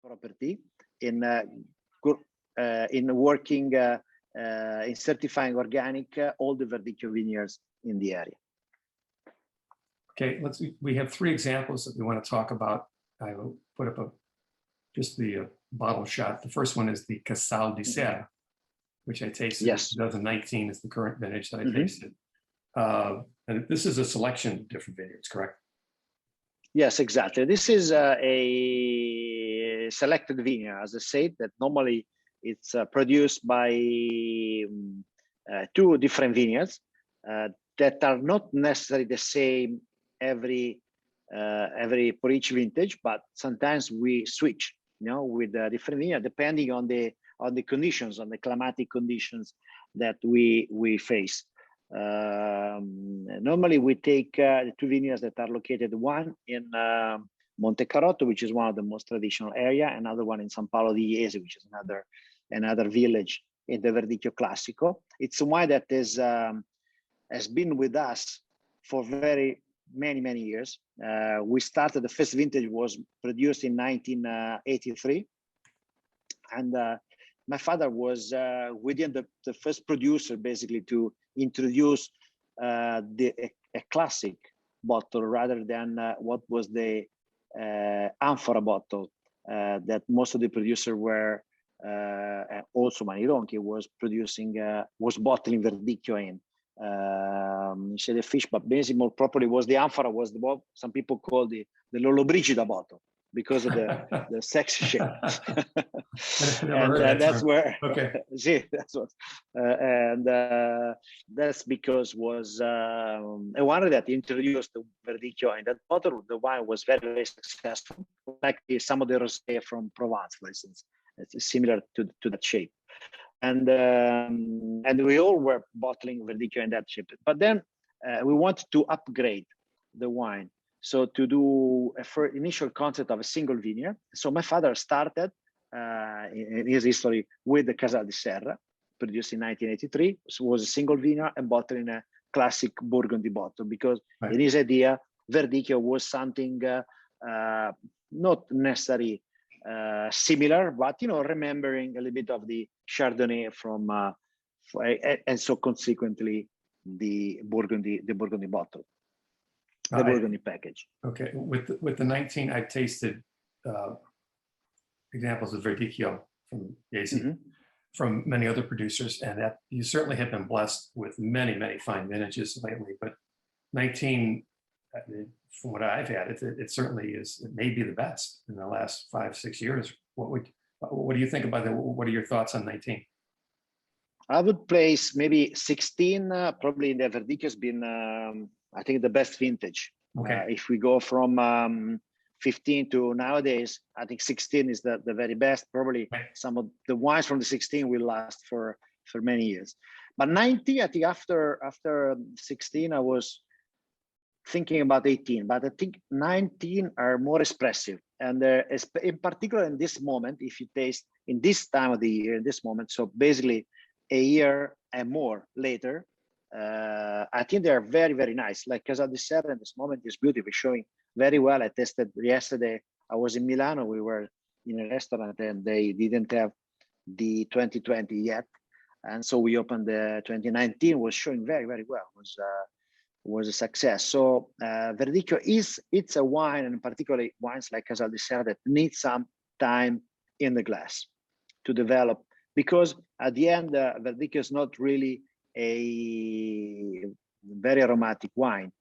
property in working in certifying organic all the Verdicchio vineyards in the area. Okay, we have 3 examples that we want to talk about. I will put up just the bottle shot. The first one is the Castelli di Serra, which I tasted. Yes. 2019 is the current vintage that I tasted. And this is a selection of different vineyards, correct? Yes, exactly. This is a selected vineyard, as I said, that normally it's produced by 2 different vineyards that are not necessarily the same every for each vintage, but sometimes we switch, with a different vineyard depending on the conditions, on the climatic conditions that we face. Normally we take the 2 vineyards that are located, one in Monte Carotto, which is one of the most traditional area, another one in San Paolo di Jesi, which is another village in the Verdicchio Classico. It's a wine that has been with us for very many years. We started, the first vintage was produced in 1983, and my father was within the first producer basically to introduce a classic bottle rather than what was the amphora bottle that most of the producers were, also Umani Ronchi was producing, was bottling Verdicchio in. Say the fish, but basically more properly was the amphora, was what some people call the Lollobrigida bottle because of the sexy shape. And that's where, see, that's what, and that's because was a wine that introduced the Verdicchio in that bottle. The wine was very successful, like some of the rosé from Provence, for instance. It's similar to that shape. And we all were bottling Verdicchio in that shape. But then we wanted to upgrade the wine. So to do a initial concept of a single vineyard. So my father started in his history with the Castelli di Serra, produced in 1983. So it was a single vineyard and bottled in a classic Burgundy bottle, because in his idea, Verdicchio was something not necessarily similar, but remembering a little bit of the Chardonnay from, and so consequently the Burgundy bottle, the Burgundy package. Okay, with the 19, I tasted examples of Verdicchio from Jesi, from many other producers, and that you certainly have been blessed with many fine vintages lately. But 19. From what I've had, it certainly is. It may be the best in the last 5-6 years. What do you think about that? What are your thoughts on 19? I would place maybe 16. Probably the Verdicchio has been, I think, the best vintage. Okay. If we go from 15 to nowadays, I think 16 is the very best. Probably some of the wines from the 16 will last for many years. But 19, I think after 16, I was thinking about 18, but I think 19 are more expressive. And in particular in this moment, if you taste in this time of the year, in this moment, so basically a year and more later, I think they are very nice. Like Castelli di Serra in this moment is beautiful, showing very well. I tasted yesterday, I was in Milano, we were in a restaurant and they didn't have the 2020 yet. And so we opened the 2019, was showing very well. Was a success. So Verdicchio it's a wine, and particularly wines like Castelli di Serra, that need some time in the glass to develop, because at the end Verdicchio is not really a very aromatic wine,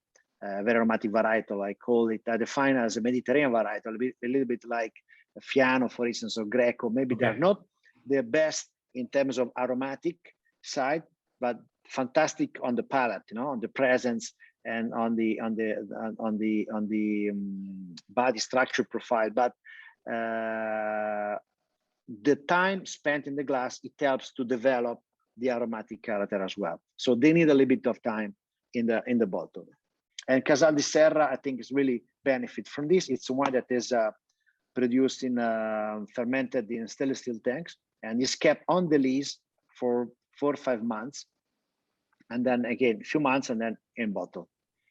very aromatic varietal. I call it, I define it as a Mediterranean varietal, a little bit like Fiano, for instance, or Greco. Maybe they're not the best in terms of aromatic side, but fantastic on the palate, on the presence and on the body structure profile. But the time spent in the glass, it helps to develop the aromatic character as well. So they need a little bit of time in the bottle. And Castelli di Serra, I think, is really benefit from this. It's one that is produced in fermented in stainless steel tanks, and is kept on the lees for 4 or 5 months. And then again, a few months, and then in bottle.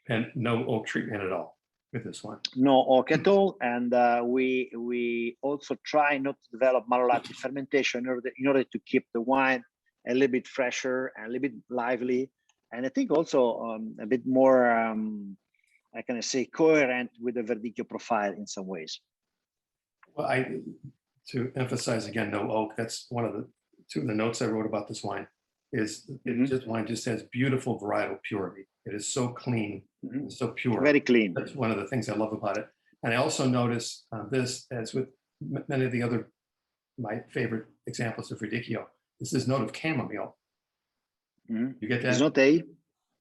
And no oak treatment at all. with this one. No oak at all, and we also try not to develop malolactic fermentation in order to keep the wine a little bit fresher and a little bit lively, and I think also a bit more, I can say, coherent with the Verdicchio profile in some ways. Well, to emphasize again, no oak. That's one of the two of the notes I wrote about this wine. Wine just has beautiful varietal purity. It is so clean, so pure. Very clean. That's one of the things I love about it. And I also notice this, as with many of the other, my favorite examples of Verdicchio, is this note of chamomile. You get that? It's not a?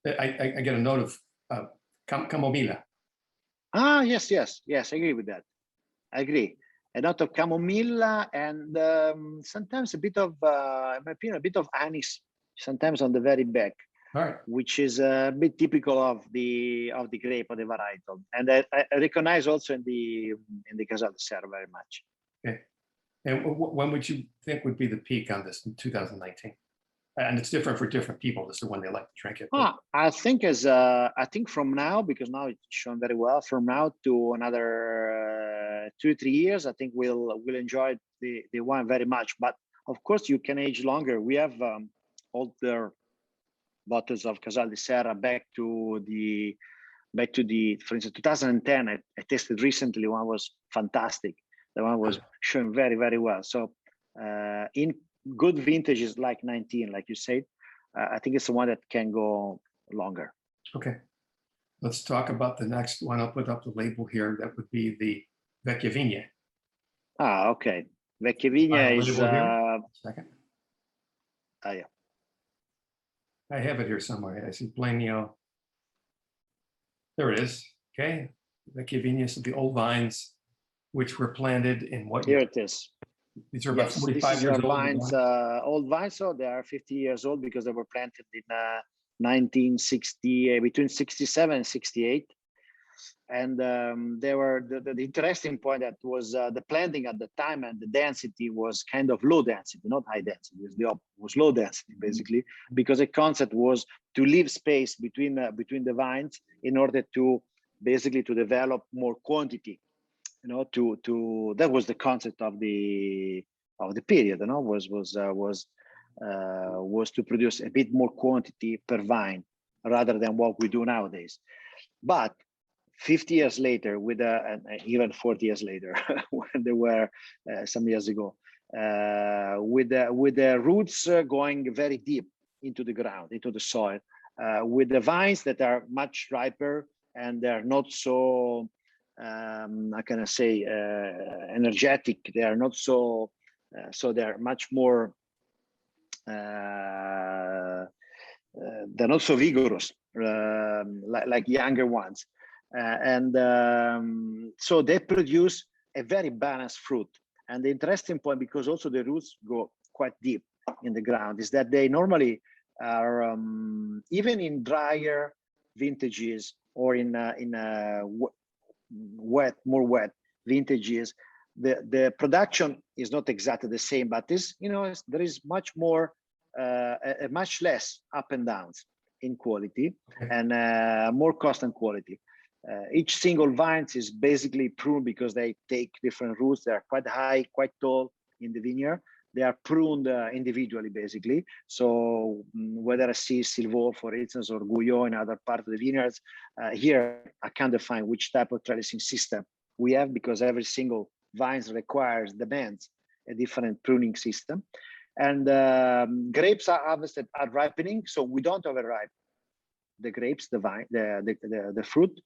I get a note of camomilla. Ah, yes, I agree with that. I agree. A note of chamomilla and sometimes a bit of, in my opinion, a bit of anise, sometimes on the very back. All right. Which is a bit typical of the grape or the varietal, and I recognize also in the Casal di Serra very much. Okay, and when would you think would be the peak on this in 2019? And it's different for different people as to when they like to drink it. I think from now, because now it's shown very well, from now to another 2-3 years, I think we'll enjoy the wine very much. But of course, you can age longer. We have older bottles of Casal di Serra back to the, for instance, 2010. I tasted recently. One was fantastic. The one was showing very, very well. So in good vintages like 19, like you said, I think it's the one that can go longer. Okay, let's talk about the next one. I'll put up the label here. That would be the Vecchia Vigne. Okay. Vecchia Vigne is second. Yeah. I have it here somewhere. I see Blamio. There it is. Okay. Vecchia Vigne is the old vines, which were planted in what year? Here it is. These are about 45 years old. Vines, old vines, so they are 50 years old because they were planted in 1960, between 67 and 68. And they were the interesting point that was the planting at the time and the density was kind of low density, not high density. It was low density basically, because the concept was to leave space between the vines in order to basically to develop more quantity. You know, to that was the concept of the period. You know, was to produce a bit more quantity per vine rather than what we do nowadays. But 50 years later, with and even 40 years later, when they were some years ago, with the roots going very deep into the ground, into the soil, with the vines that are much riper and they're not so, how can I say, energetic. They are not so, so they're much more, they're not so vigorous like younger ones. So they produce a very balanced fruit. And the interesting point, because also the roots go quite deep in the ground, is that they normally are, even in drier vintages or in more wet vintages, the production is not exactly the same, but this, you know, there is much more, much less up and downs in quality and more constant quality. Each single vine is basically pruned because they take different roots. They are quite high, quite tall in the vineyard. They are pruned individually, basically. So whether I see Silvaux, for instance, or Guyot in other parts of the vineyards, here I can define which type of trellising system we have, because every single vine demands a different pruning system. And grapes are harvested at ripening, so we don't overripe the grapes, the vine, the fruit,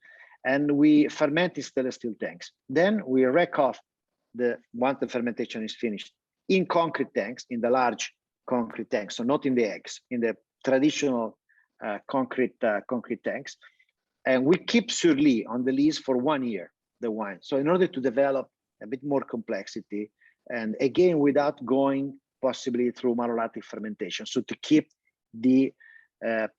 and we ferment in stainless steel tanks. Then we rack off once the fermentation is finished in concrete tanks, in the large concrete tanks, so not in the eggs, in the traditional concrete tanks, and we keep sur lit on the lees for 1 year the wine. So in order to develop a bit more complexity, and again without going possibly through malolactic fermentation, so to keep the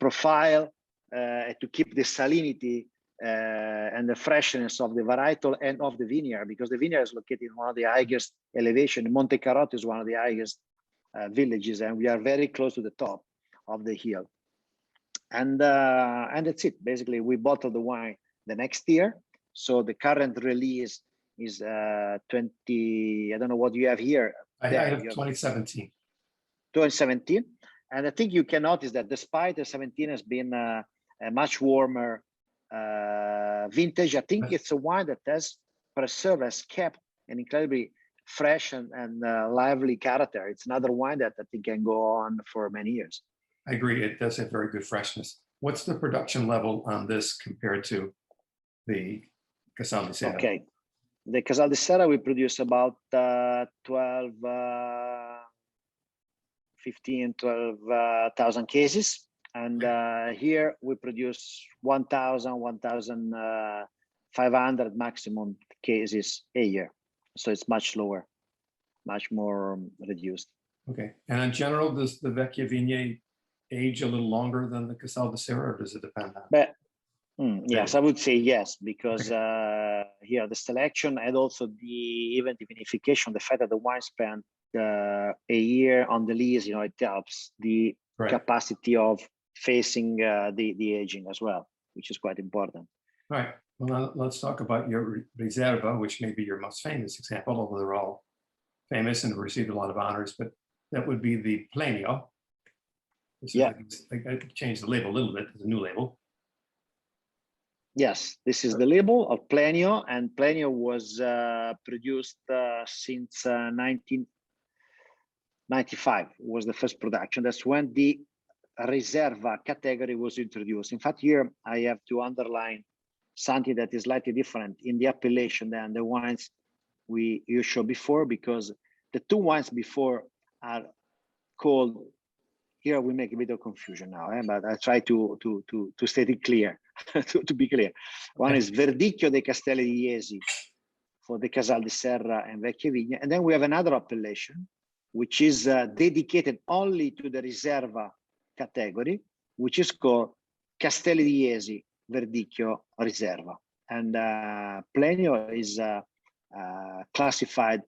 profile, to keep the salinity and the freshness of the varietal and of the vineyard, because the vineyard is located in one of the highest elevation. Monte Carotto is one of the highest villages, and we are very close to the top of the hill. And that's it. Basically, we bottle the wine the next year, So the current release is 20. I don't know what you have here. I have 2017. 2017, and I think you can notice that despite the 17 has been a much warmer vintage, I think it's a wine that has preserved, has kept an incredibly fresh and lively character. It's another wine that I think can go on for many years. I agree. It does have very good freshness. What's the production level on this compared to the Casal di Serra? Okay, the Casal di Serra we produce about 12,000 cases, and here we produce 1,500 maximum cases a year. So it's much lower, much more reduced. Okay, and in general, does the Vecchia Vigne age a little longer than the Casal di Serra, or does it depend on? But, yes, I would say yes, because here the selection and also the even the vinification, the fact that the wine spent a year on the lees, it helps the capacity of facing the aging as well, which is quite important. All right. Well, now let's talk about your Riserva, which may be your most famous example, although they're all famous and received a lot of honors, but that would be the Plenio. I changed the label a little bit. It's a new label. Yes, this is the label of Plenio, and Plenio was produced since 1995 was the first production. That's when the Riserva category was introduced. In fact, here I have to underline something that is slightly different in the appellation than the wines you showed before, because the two wines before are called, here we make a bit of confusion now, but I try to state it clear, to be clear. One is Verdicchio dei Castelli di Jesi for the Casal di Serra and Vecchia Vigne, and then we have another appellation which is dedicated only to the Riserva category, which is called Castelli di Jesi Verdicchio Riserva. And Plenio is classified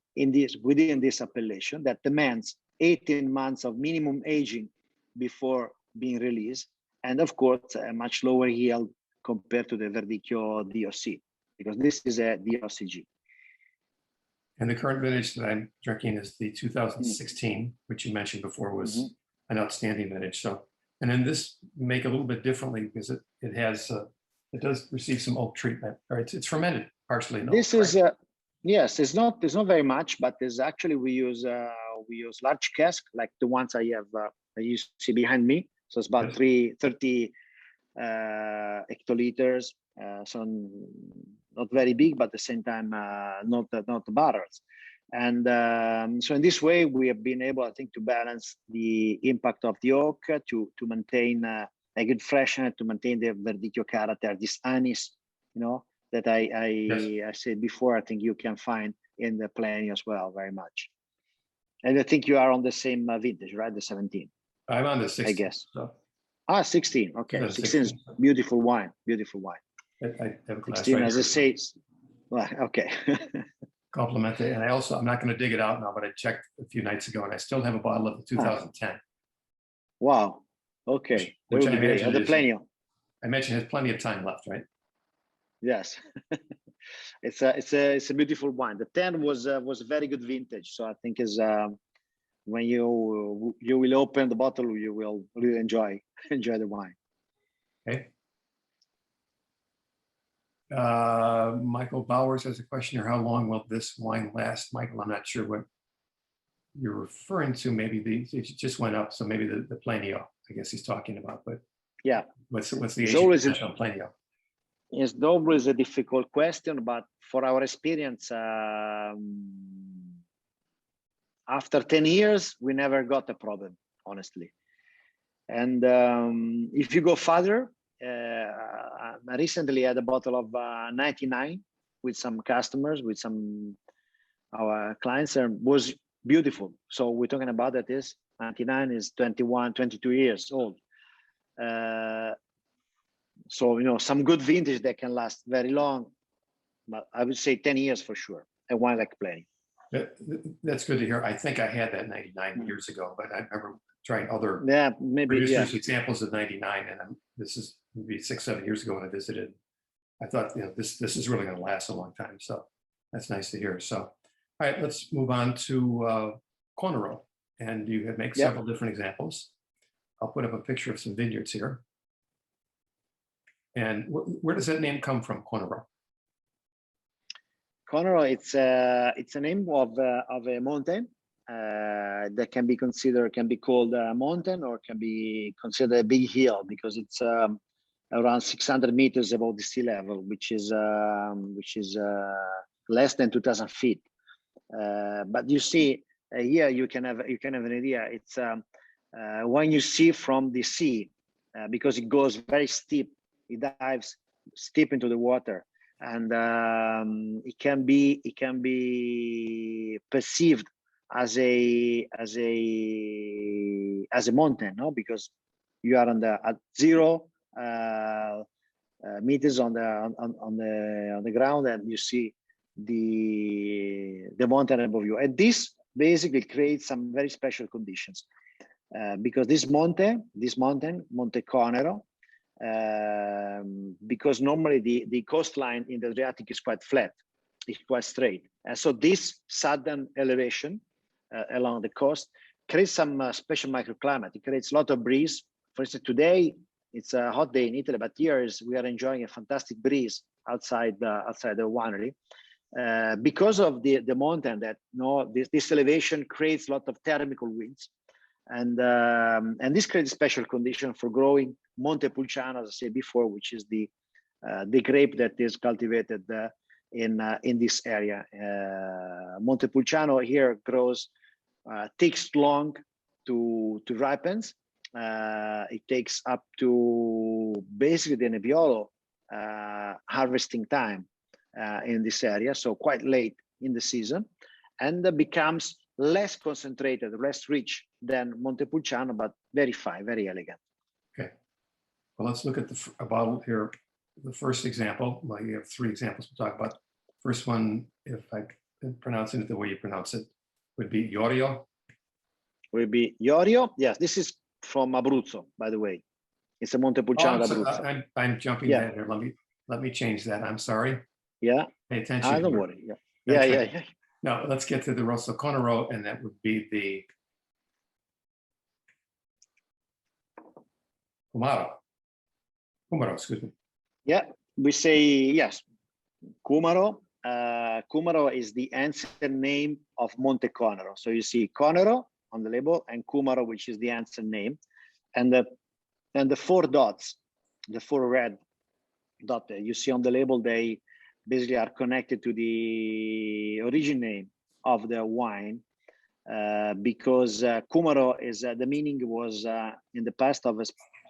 within this appellation that demands 18 months of minimum aging before being released, and of course a much lower yield compared to the Verdicchio DOC, because this is a DOCG. And the current vintage that I'm drinking is the 2016, which you mentioned before was an outstanding vintage. So, and then this make a little bit differently because it does receive some oak treatment, or it's fermented partially. This is yes, it's not very much, but there's actually we use large cask like the ones I have you see behind me. So it's about 30 hectoliters. So not very big, but at the same time not barrels. And so in this way we have been able, I think, to balance the impact of the oak to maintain a good freshness, to maintain the Verdicchio character, this anise, that I said before. I think you can find in the Plenio as well, very much. And I think you are on the same vintage, right? The 17. I'm on the 16. I guess. So. 16. Okay, 16 is beautiful wine. Beautiful wine. I have a glass 16, right as here. I say. Well, okay. Compliment it. And I'm not going to dig it out now, but I checked a few nights ago and I still have a bottle of the 2010. Wow. Okay. Which I imagine the Plenio. I mentioned has plenty of time left, right? Yes. It's a beautiful wine. The 10 was a very good vintage. So I think is when you will open the bottle, you will really enjoy the wine. Okay. Michael Bowers has a question here. How long will this wine last? Michael, I'm not sure what you're referring to. Maybe it just went up, so maybe the Plenio, I guess he's talking about. But yeah, what's the aging potential on Plenio? It's always a difficult question, but for our experience, after 10 years, we never got a problem, honestly. And if you go further, I recently had a bottle of 99 with some customers, with some our clients, and was beautiful. So we're talking about that is 99 is 21, 22 years old. So, some good vintage that can last very long, but I would say 10 years for sure. A wine like Plenio. That's good to hear. I think I had that 99 years ago, but I remember trying other maybe producers examples of 99, and this is maybe 6-7 years ago when I visited. I thought, this is really going to last a long time. So that's nice to hear. So, all right, let's move on to Conero. And you make several different examples. I'll put up a picture of some vineyards here. And where does that name come from, Conero? Conero, it's a name of a mountain that can be called a mountain, or can be considered a big hill, because it's around 600 meters above the sea level, which is less than 2,000 feet. But you see here, you can have an idea. It's when you see from the sea, because it goes very steep, it dives steep into the water, and it can be perceived as a mountain, no? Because you are at 0 meters on the ground, and you see the mountain above you. And this basically creates some very special conditions, because this mountain, Monte Conero, because normally the coastline in the Adriatic is quite flat, it's quite straight, and so this sudden elevation along the coast creates some special microclimate. It creates a lot of breeze. For instance, today it's a hot day in Italy, but here we are enjoying a fantastic breeze outside the winery, because of the mountain. That this elevation creates a lot of thermal winds, and this creates a special condition for growing Montepulciano, as I said before, which is the grape that is cultivated in this area. Montepulciano here grows, takes long to ripen. It takes up to basically the Nebbiolo harvesting time in this area, so quite late in the season, and becomes less concentrated, less rich than Montepulciano, but very fine, very elegant. Okay. Well, let's look at a bottle here. The first example, well, you have 3 examples to talk about. First one, if I'm pronouncing it the way you pronounce it, would be Iorio. Would be Iorio. Yes, this is from Abruzzo, by the way. It's a Montepulciano Abruzzo. I'm jumping ahead here. Let me change that. I'm sorry. Yeah. Pay attention. Don't worry. Yeah. Now let's get to the Rosso Conero, and that would be the Cumaro, excuse me. Yeah, we say yes. Cumaro. Cumaro is the ancient name of Monte Conero. So you see Conero on the label, and Cumaro, which is the ancient name, and the 4 dots, the 4 red dots you see on the label, they basically are connected to the origin name of the wine, because Cumaro is the meaning was in the past of a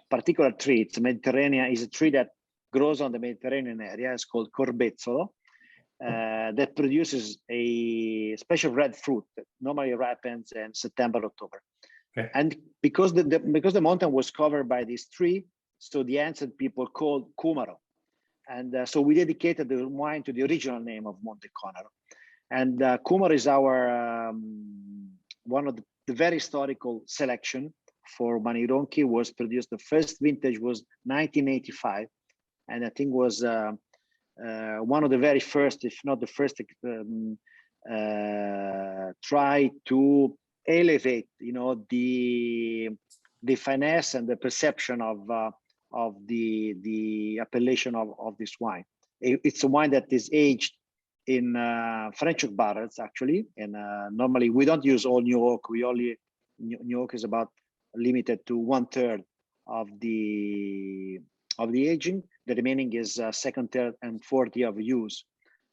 particular tree. It's Mediterranean. Is a tree that grows on the Mediterranean area. It's called corbezzolo, that produces a special red fruit that normally ripens in September, October. Okay. And because the mountain was covered by this tree, so the ancient people called Cumaro. And so we dedicated the wine to the original name of Monte Conero. And Cumaro is our one of the very historical selection for Umani Ronchi. Was produced. The first vintage was 1985, and I think was one of the very first, if not the first, try to elevate, the finesse and the perception of the appellation of this wine. It's a wine that is aged in French oak barrels, actually, and normally we don't use all new oak. New oak is about limited to 1/3 of the aging. The remaining is second, third, and fourth year of use,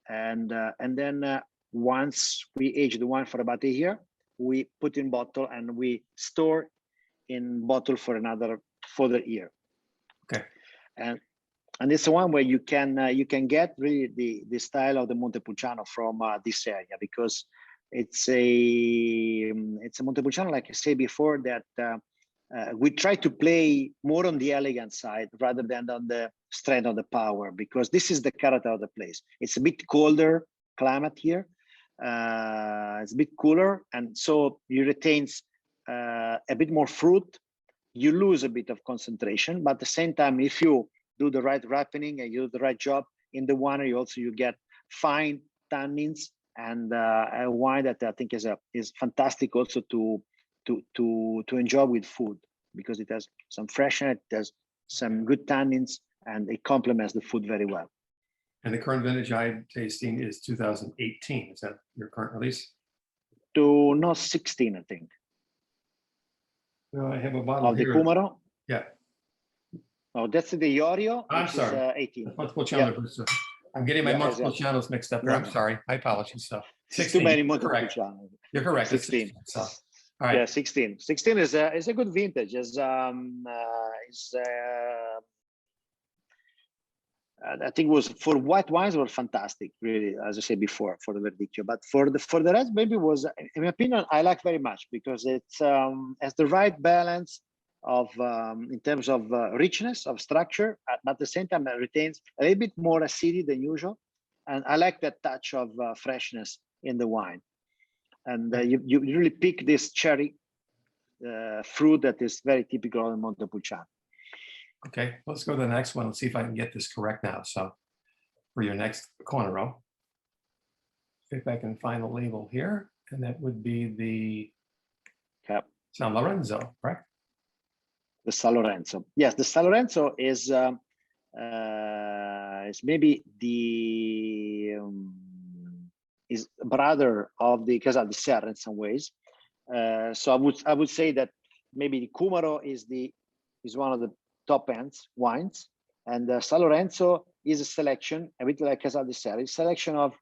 and then once we age the wine for about a year, we put in bottle and we store in bottle for another further year. Okay. And it's one where you can get really the style of the Montepulciano from this area, because it's a Montepulciano, like I said before, that we try to play more on the elegant side rather than on the strength of the power, because this is the character of the place. It's a bit colder climate here. It's a bit cooler, and so you retains a bit more fruit. You lose a bit of concentration, but at the same time, if you do the right ripening and you do the right job, in the winery also you get fine tannins and a wine that I think is fantastic also to enjoy with food, because it has some freshness, it has some good tannins, and it complements the food very well. And the current vintage I'm tasting is 2018. Is that your current release? No, 16, I think. No, I have a bottle of here. The Conero. Yeah. Oh, that's the Iorio. I'm sorry. 18. Montepulciano. Yeah. I'm getting my Montepulcianos mixed up here. No. I'm sorry. I apologize. So 16. Too many Montepulciano. You're correct. 16. So, all right. Yeah, 16. 16 is a good vintage. I think was for white wines were fantastic, really, as I said before, for the Verdicchio. But for the rest, maybe was, in my opinion, I like very much because it has the right balance of in terms of richness of structure, but at the same time it retains a little bit more acidity than usual, and I like that touch of freshness in the wine. And you really pick this cherry fruit that is very typical of Montepulciano. Okay, let's go to the next one. Let's see if I can get this correct now. So for your next Conero, if I can find the label here, and that would be the San Lorenzo, correct? The San Lorenzo. Yes, the San Lorenzo is maybe the is brother of the Casal di Serra in some ways. So I would say that maybe the Conero is one of the top ends wines, and San Lorenzo is a selection, a bit like Casal di Serra, a selection of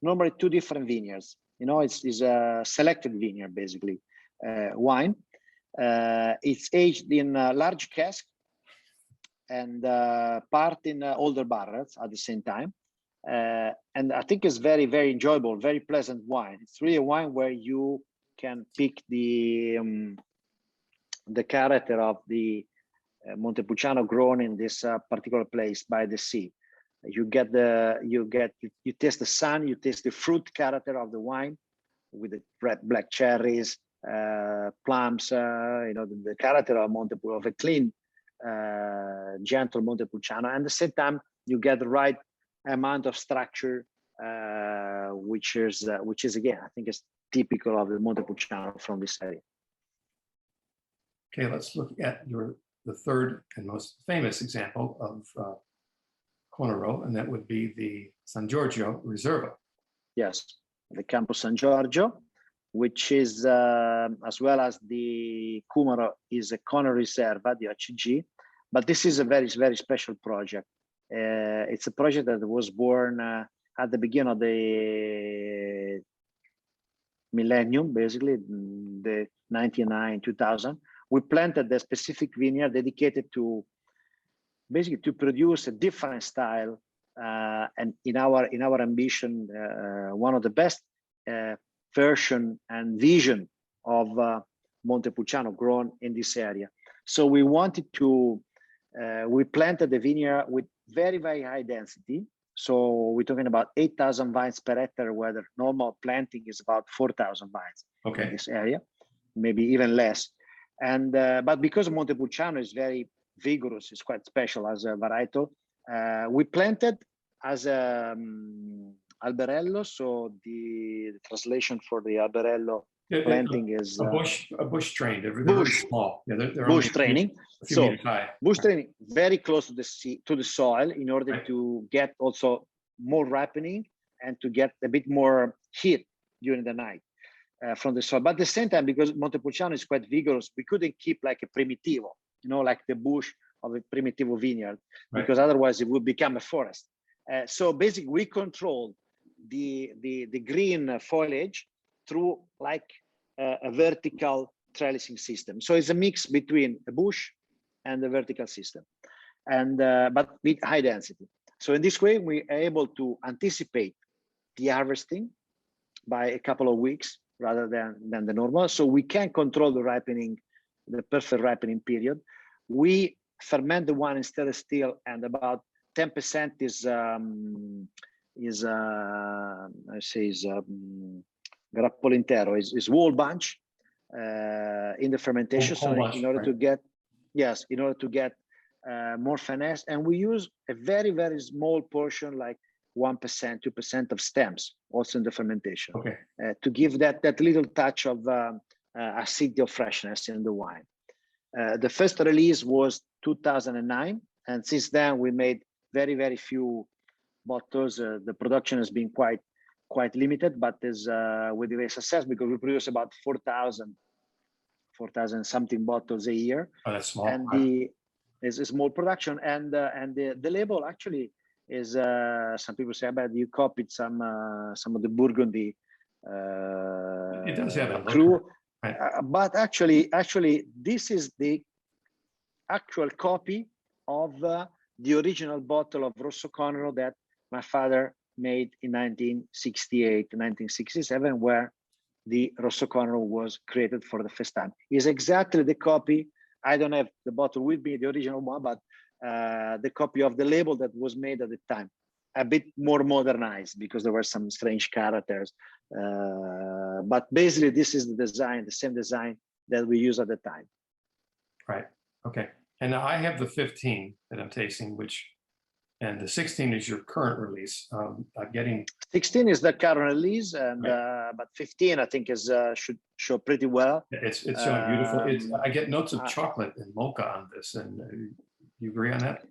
normally two different vineyards. You know, it's a selected vineyard basically wine. It's aged in large cask and part in older barrels at the same time, and I think it's very, very enjoyable, very pleasant wine. It's really a wine where you can pick the character of the Montepulciano grown in this particular place by the sea. You taste the sun, you taste the fruit character of the wine with the red, black cherries, plums, the character of Montepulciano, of a clean, gentle Montepulciano. And at the same time, you get the right amount of structure, which is again, I think is typical of the Montepulciano from this area. Okay, let's look at the third and most famous example of Conero, and that would be the San Giorgio Riserva. Yes, the Campo San Giorgio, which is, as well as the Conero, is a Conero Riserva, the OCG, but this is a very, very special project. It's a project that was born at the beginning of the millennium, basically, the 99, 2000. We planted a specific vineyard dedicated to basically to produce a different style, and in our ambition, one of the best version and vision of Montepulciano grown in this area. So we wanted to, we planted the vineyard with very, very high density. So we're talking about 8,000 vines per hectare, where the normal planting is about 4,000 vines in this area, maybe even less. And but because Montepulciano is very vigorous, it's quite special as a varietal, we planted as a alberello. So the translation for the alberello planting is a bush train. They're very small. Yeah, they're bush training. So bush training very close to the soil in order to get also more ripening and to get a bit more heat during the night. From the soil, but at the same time, because Montepulciano is quite vigorous, we couldn't keep like a primitivo, like the bush of a primitivo vineyard, because otherwise it would become a forest. So basically, we control the green foliage through like a vertical trellising system. So it's a mix between a bush and a vertical system, and but with high density. So in this way, we are able to anticipate the harvesting by a couple of weeks rather than the normal. So we can control the ripening, the perfect ripening period. We ferment the wine in stainless steel, and about 10% is grappolo intero, is whole bunch in the fermentation. So in order to get more finesse, and we use a very, very small portion, like 1%, 2% of stems, also in the fermentation, to give that little touch of acidity or freshness in the wine. The first release was 2009, and since then we made very, very few bottles. The production has been quite limited, but is with great success, because we produce about 4,000 something bottles a year. Oh, that's small. And is a small production, and the label actually is some people say about you copied some of the Burgundy it does have a crew, right. But actually this is the actual copy of the original bottle of Rosso Conero that my father made in 1968 to 1967, where the Rosso Conero was created for the first time. Is exactly the copy. I don't have the bottle with me, the original one, but the copy of the label that was made at the time, a bit more modernized because there were some strange characters. But basically, this is the design, the same design that we used at the time. Right. Okay. And now I have the 15 that I'm tasting, and the 16 is your current release. I'm getting 16 is the current release, and right. but 15 I think is should show pretty well. It's showing beautiful. I get notes of chocolate and mocha on this, and you agree on that?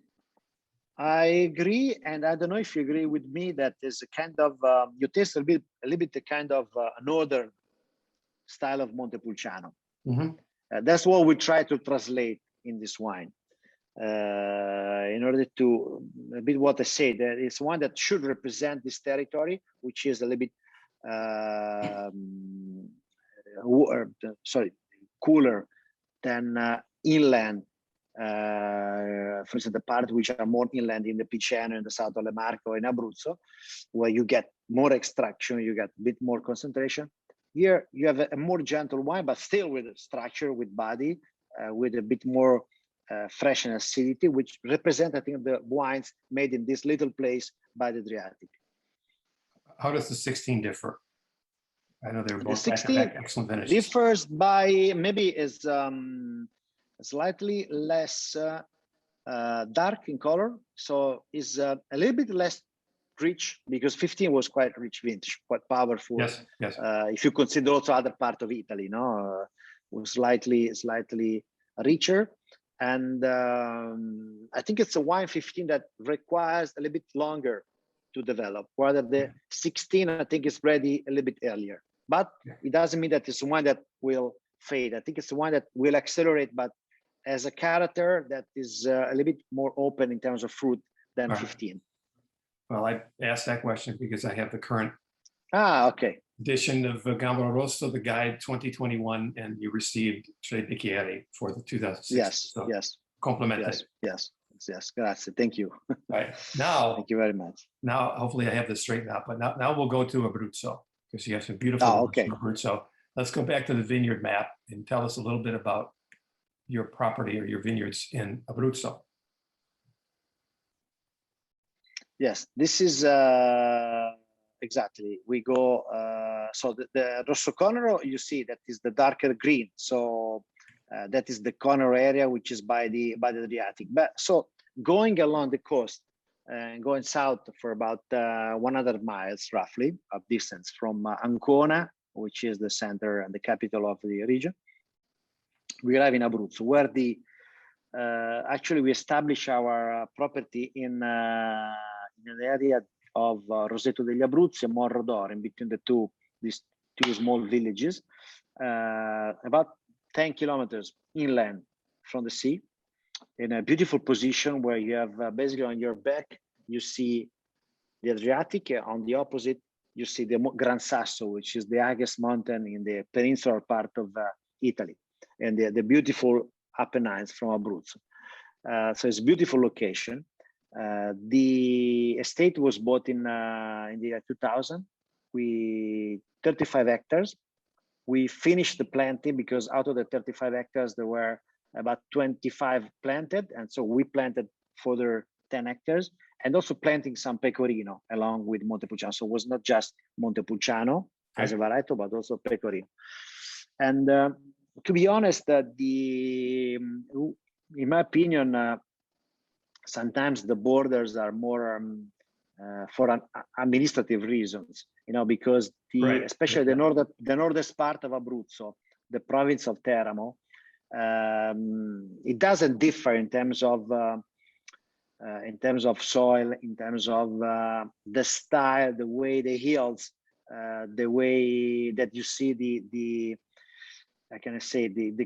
I agree, and I don't know if you agree with me that there's a kind of you taste a little bit the kind of northern style of Montepulciano. That's what we try to translate in this wine. In order to a bit what I say, that it's one that should represent this territory, which is a little bit cooler than inland. For instance, the part which are more inland in the Piceno, in the south of the Marche in Abruzzo, where you get more extraction, you get a bit more concentration. Here you have a more gentle wine, but still with structure, with body, with a bit more fresh and acidity, which represent, I think, the wines made in this little place by the Adriatic. How does the 16 differ? I know they're both 16 excellent finishes. Differs by maybe is slightly less dark in color, so is a little bit less rich, because 15 was quite rich vintage, quite powerful. Yes. If you consider also other part of Italy, was slightly richer. And I think it's a wine 15 that requires a little bit longer to develop, rather the 16 I think is ready a little bit earlier. But it doesn't mean that it's one that will fade. I think it's one that will accelerate, but as a character that is a little bit more open in terms of fruit than 15. Well, I asked that question because I have the current edition of Gambero Rosso, the guide 2021, and you received Tre Bicchieri for the 2006. Yes. Complimented. Yes. Grazie. Thank you. Right. Now, thank you very much. Now, hopefully I have this straightened out, but now we'll go to Abruzzo, because you have some beautiful Abruzzo. Let's go back to the vineyard map and tell us a little bit about your property or your vineyards in Abruzzo. Yes, this is exactly. We go, so the Rosso Conero, you see that is the darker green. So that is the Conero area, which is by the Adriatic. But so going along the coast and going south for about 100 miles roughly of distance from Ancona, which is the center and the capital of the region, we arrive in Abruzzo, where the actually we establish our property in an area of Roseto degli Abruzzi and Morrodoro, in between these two small villages, about 10 kilometers inland from the sea, in a beautiful position where you have basically on your back, you see the Adriatic. On the opposite, you see the Gran Sasso, which is the highest mountain in the peninsular part of Italy, and the beautiful Apennines from Abruzzo. So it's a beautiful location. The estate was bought in the year 2000. 35 hectares. We finished the planting because out of the 35 hectares, there were about 25 planted. And so we planted further 10 hectares and also planting some Pecorino along with Montepulciano. So it was not just Montepulciano as a varietal, but also Pecorino. And to be honest, in my opinion, sometimes the borders are more for administrative reasons, because especially the northern part of Abruzzo, the province of Teramo, it doesn't differ in terms of soil, in terms of the style, the way the hills, the way that you see the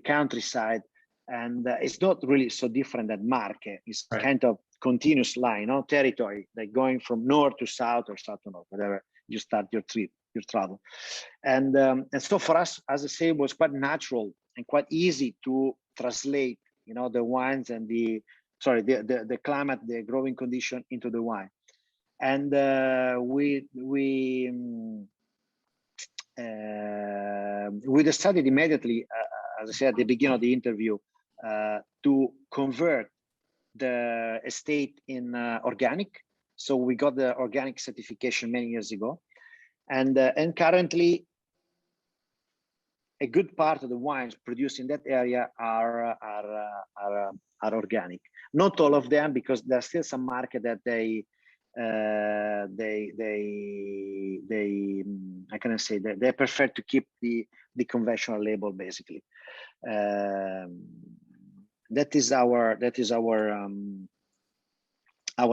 countryside, and it's not really so different than Marche. It's kind of continuous line, territory, like going from north to south or south to north, whatever you start your trip, your travel. And so for us, as I say, it was quite natural and quite easy to translate, the wines and the climate, the growing condition into the wine. And we decided immediately, as I said at the beginning of the interview, to convert the estate in organic. So we got the organic certification many years ago, and currently a good part of the wines produced in that area are organic. Not all of them, because there's still some market that they prefer to keep the conventional label, basically. That is our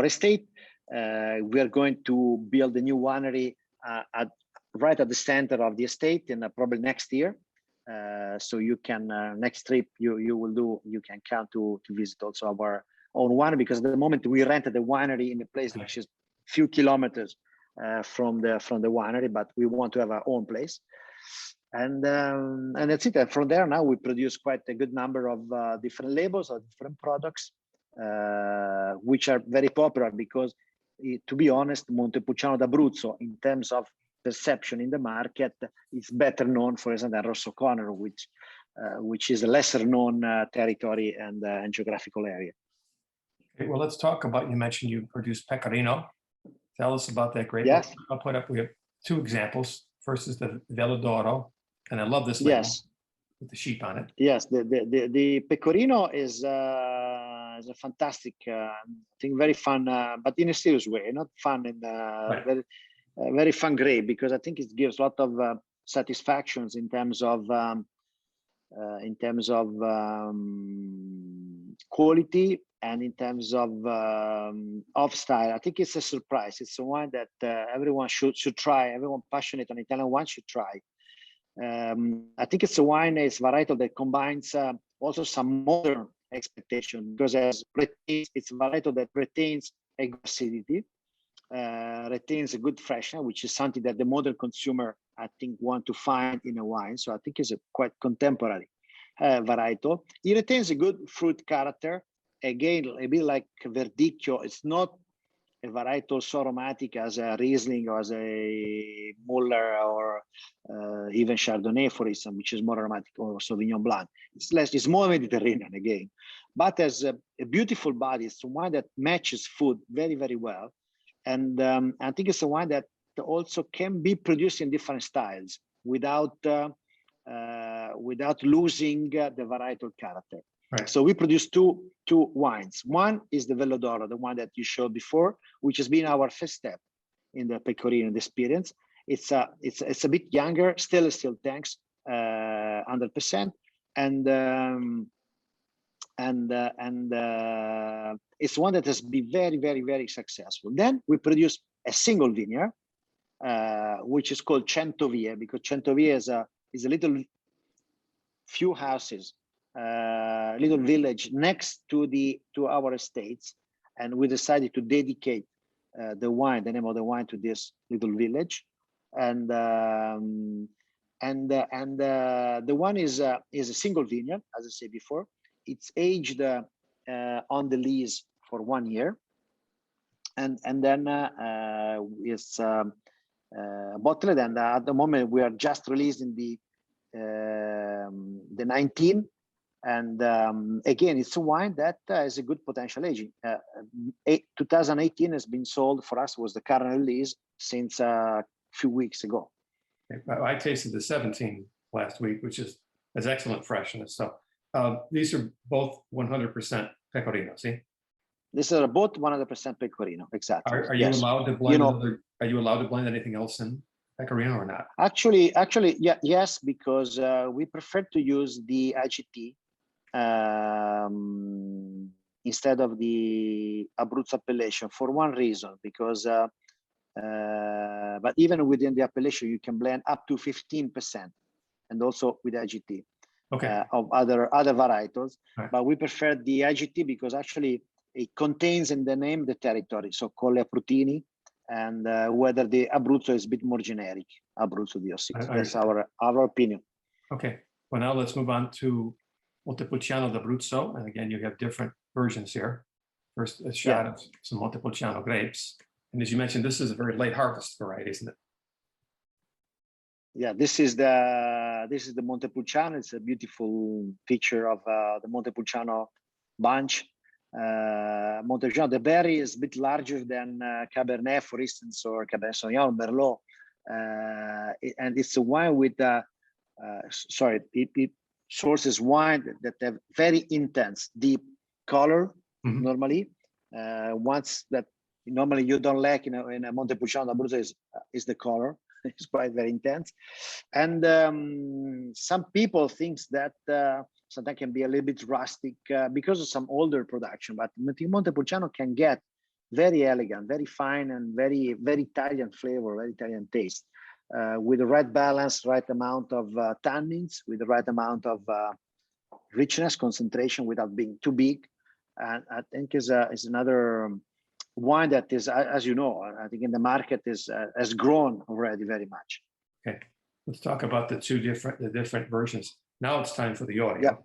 estate. We are going to build a new winery right at the center of the estate, and probably next year. So you can next trip you can come to visit also our own winery, because at the moment we rented the winery in a place which is a few kilometers from the winery, but we want to have our own place. And that's it. And from there now we produce quite a good number of different labels or different products, which are very popular, because to be honest, Montepulciano d'Abruzzo, in terms of perception in the market, is better known, for example, than Rosso Conero, which is a lesser known territory and geographical area. Okay, well, let's talk about, you mentioned you produce Pecorino. Tell us about that grape. Yes. We have two examples. First is the Velo d'Oro, and I love this label with the sheep on it. Yes, the Pecorino is a fantastic, I think very fun, but in a serious way, not fun in very fun grape, because I think it gives a lot of satisfactions in terms of quality and in terms of style. I think it's a surprise. It's a wine that everyone should try. Everyone passionate on Italian wine should try. I think it's a wine, it's varietal that combines also some modern expectation, because it's a varietal that retains a good acidity, retains a good freshness, which is something that the modern consumer, I think, want to find in a wine. So I think it's a quite contemporary varietal. It retains a good fruit character. Again, a bit like Verdicchio. It's not a varietal so aromatic as a Riesling or as a Muller or even Chardonnay, for instance, which is more aromatic, or Sauvignon Blanc. It's more Mediterranean again, but has a beautiful body. It's a wine that matches food very, very well. And I think it's a wine that also can be produced in different styles without losing the varietal character. Right. So we produce two wines. One is the Velo d'Oro, the one that you showed before, which has been our first step in the Pecorino experience. It's a bit younger, still tanks, 100%, and it's one that has been very, very, very successful. Then we produce a single vineyard, which is called Centovie, because Centovie is a little few houses, little village next to our estates, and we decided to dedicate the name of the wine, to this little village. And the one is a single vineyard, as I said before. It's aged on the lees for 1 year, and then it's bottled. And at the moment we are just releasing the 19. And again, it's a wine that has a good potential aging. 2018 has been sold for us, was the current release since a few weeks ago. I tasted the 17 last week, which has excellent freshness. So these are both 100% Pecorino, see? This is both 100% Pecorino, exactly. Are you yes. allowed to blend are you allowed to blend anything else in Pecorino or not? Actually, yeah, yes, because we prefer to use the IGT instead of the Abruzzo appellation for one reason, because but even within the appellation, you can blend up to 15%, and also with IGT of other varietals. Right. But we prefer the IGT because actually it contains in the name the territory, so Colle Aprutini, and whether the Abruzzo is a bit more generic, Abruzzo D06. That's our opinion. Okay, well now let's move on to Montepulciano d'Abruzzo, and again you have different versions here. First, a shot of some Montepulciano grapes, and as you mentioned, this is a very late harvest variety, isn't it? Yeah, this is the Montepulciano. It's a beautiful picture of the Montepulciano bunch. Montepulciano, the berry is a bit larger than Cabernet, for instance, or Cabernet Sauvignon, Merlot, and it's a wine with it sources wine that have very intense, deep color. Normally, ones that normally you don't like in a Montepulciano d'Abruzzo is the color. It's quite very intense, and some people think that sometimes can be a little bit rustic because of some older production. But Montepulciano can get very elegant, very fine, and very Italian flavor, very Italian taste, with the right balance, right amount of tannins, with the right amount of richness, concentration, without being too big. And I think is another wine that is, as you know, I think in the market has grown already very much. Okay, let's talk about the different versions. Now it's time for the Iorio. Yeah,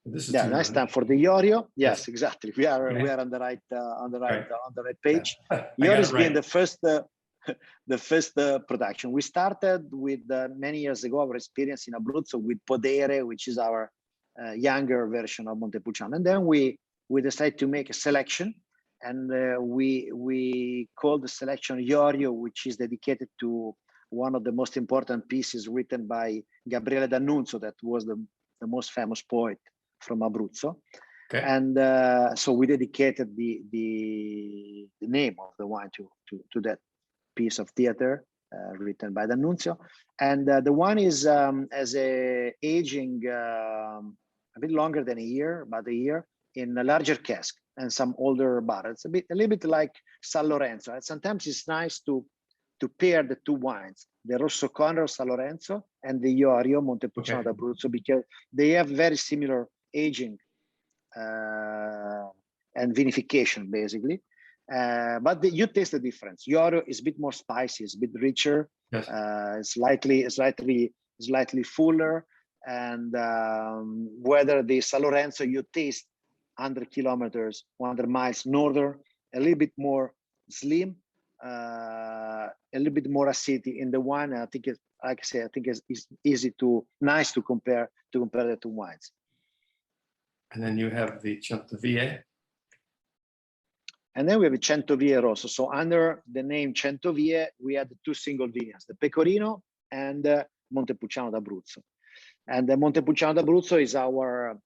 this is now it's time for the Iorio. Yes, exactly. We are on the right page. Iorio has been the first production. We started with many years ago our experience in Abruzzo with Podere, which is our younger version of Montepulciano, and then we decided to make a selection. And we called the selection Iorio, which is dedicated to one of the most important pieces written by Gabriele D'Annunzio, that was the most famous poet from Abruzzo. Okay. And so we dedicated the name of the wine to that piece of theater written by D'Annunzio. And the wine is as a aging a bit longer than about a year, in a larger cask and some older barrels, a little bit like San Lorenzo. And sometimes it's nice to pair the two wines, the Rosso Conero San Lorenzo and the Iorio Montepulciano d'Abruzzo, because they have very similar aging and vinification, basically. But you taste the difference. Iorio is a bit more spicy, it's a bit richer, slightly fuller, and whether the San Lorenzo you taste 100 kilometers, 100 miles northern, a little bit more slim, a little bit more acidity in the wine. I think it's, like I say, I think it's nice to compare the two wines. And then you have the Centovie. And then we have a Centovie Rosso. So under the name Centovie, we had two single vineyards, the Pecorino and Montepulciano d'Abruzzo. And the Montepulciano d'Abruzzo is our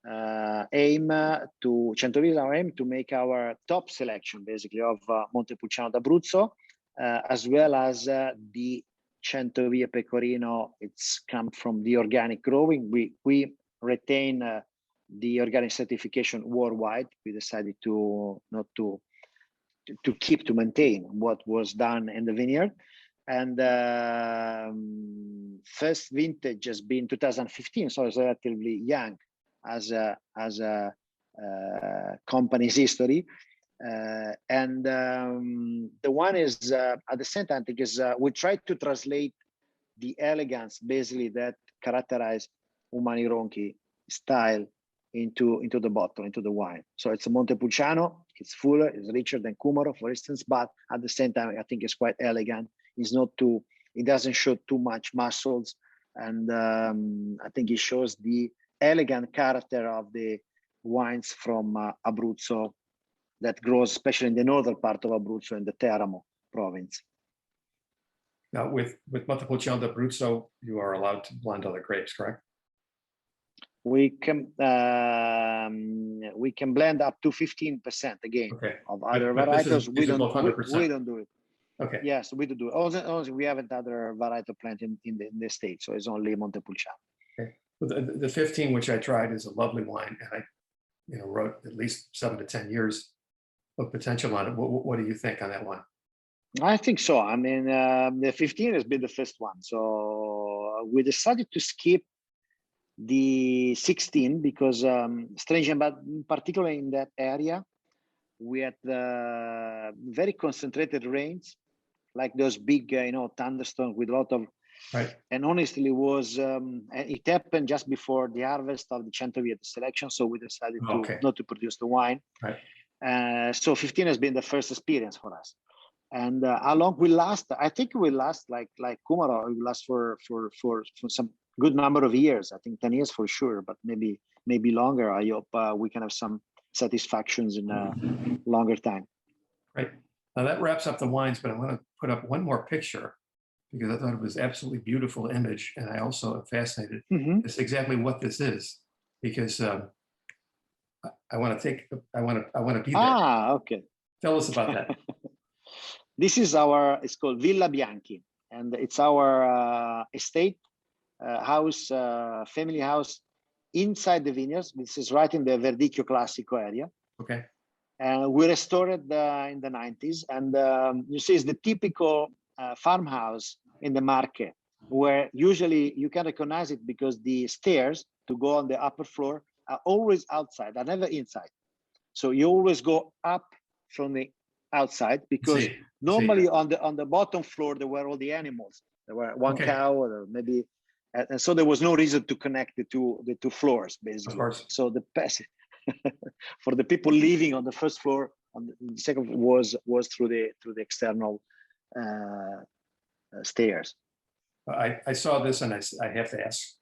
Centovie is our aim to make our top selection, basically, of Montepulciano d'Abruzzo, as well as the Centovie Pecorino. It's come from the organic growing. We retain the organic certification worldwide. We decided to maintain what was done in the vineyard. And first vintage has been 2015, so it's relatively young as a company's history. And the one is at the same time, I think we try to translate the elegance, basically, that characterize Umani Ronchi style into the bottle, into the wine. So it's a Montepulciano, it's fuller, it's richer than Conero, for instance, but at the same time, I think it's quite elegant. It doesn't show too much muscles. And I think it shows the elegant character of the wines from Abruzzo that grows, especially in the northern part of Abruzzo, in the Teramo province. Now, with Montepulciano d'Abruzzo, you are allowed to blend other grapes, correct? we can blend up to 15% again of other varietals. We don't do it. Okay. Yes, we do it. Also, we haven't other varietal plant in the state, so it's only Montepulciano. Okay. Well, the 15, which I tried, is a lovely wine, and I, wrote at least 7 to 10 years of potential on it. What do you think on that one? I think so. I mean, the 15 has been the first one, so we decided to skip the 16 because strange, but particularly in that area, we had very concentrated rains, like those big, thunderstorms with a lot of. Right. And honestly, it happened just before the harvest of the Centoviet selection, so we decided not to produce the wine. Right. So 15 has been the first experience for us. And how long will last? I think it will last like Conero. It will last for some good number of years. I think 10 years for sure, but maybe longer. I hope we can have some satisfactions in a longer time. Right. Now that wraps up the wines, but I want to put up one more picture because I thought it was absolutely beautiful image, and I also am fascinated. It's exactly what this is, because I want to be there. Ah, okay. Tell us about that. This is it's called Villa Bianchi, and it's our estate house, family house inside the vineyards. This is right in the Verdicchio Classico area. Okay. We restored it in the 90s, and you see it's the typical farmhouse in the Marche, where usually you can recognize it because the stairs to go on the upper floor are always outside, are never inside. So you always go up from the outside, because normally on the bottom floor there were all the animals. There were one cow or maybe, and so there was no reason to connect the two floors basically. Of course. So the for the people living on the first floor, on the second was through the external stairs. I saw this, and I have to ask,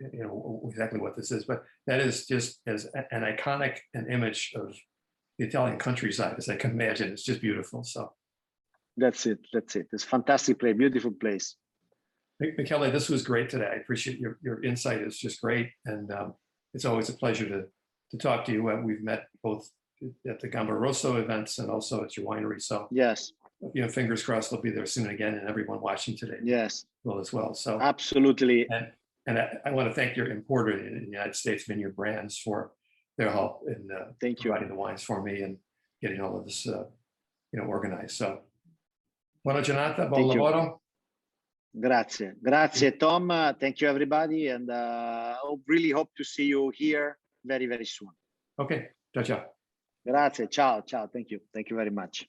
exactly what this is, but that is just as an iconic an image of the Italian countryside as I can imagine. It's just beautiful. So that's it. It's a fantastic place, beautiful place. Michele, this was great today. I appreciate your insight. It's just great, and it's always a pleasure to talk to you. We've met both at the Gamba Rosso events and also at your winery. So yes, fingers crossed they'll be there soon again, and everyone watching today will as well. So absolutely. And I want to thank your importer in the United States, Vineyard Brands, for their help in providing the wines for me and getting all of this organized. So buona giornata, buon lavoro. Grazie Tom. Thank you everybody, and really hope to see you here very, very soon. Okay, ciao. Grazie, ciao. Thank you very much.